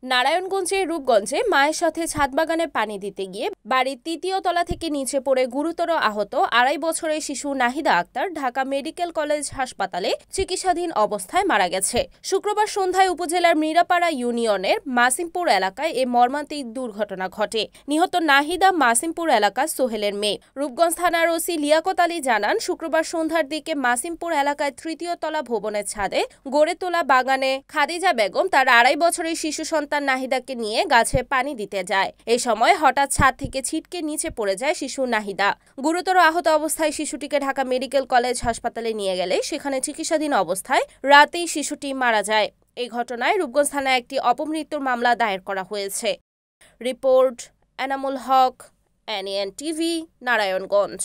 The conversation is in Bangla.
নারায়ণগঞ্জের রূপগঞ্জে মায়ের সাথে ছাদ বাগানে পানি দিতে গিয়ে বাড়ির তৃতীয় তলা থেকে নিচে পড়ে গুরুতর আহত ২.৫ বছরের শিশু নাহিদা আক্তার ঢাকা মেডিকেল কলেজ হাসপাতালে চিকিৎসাধীন অবস্থায় মারা গেছে। শুক্রবার সন্ধ্যায় উপজেলার মিরাপাড়া ইউনিয়নের মাসিমপুর এলাকায় এ মর্মান্তিক দুর্ঘটনা ঘটে। নিহত নাহিদা মাসিমপুর এলাকার সোহেলের মেয়ে। রূপগঞ্জ থানার ওসি লিয়াকত আলী জানান, শুক্রবার সন্ধ্যার দিকে মাসিমপুর এলাকায় তৃতীয় তলা ভবনের ছাদে গড়ে তোলা বাগানে খাদিজা বেগম তার ২.৫ বছরের শিশু সন্তান নাহিদাকে নিয়ে গাছে পানি দিতে যায়। এই সময় হঠাৎ ছাদ থেকে ছিটকে নিচে পড়ে যায় শিশু নাহিদা। গুরুতর আহত অবস্থায় শিশুটিকে ঢাকা মেডিকেল কলেজ হাসপাতালে নিয়ে গেলে সেখানে চিকিৎসাধীন অবস্থায় রাতেই শিশুটি মারা যায়। এই ঘটনায় রূপগঞ্জ থানায় একটি অপমৃত্যুর মামলা দায়ের করা হয়েছে। Report Enamul Haque, NAN TV, Narayanganj.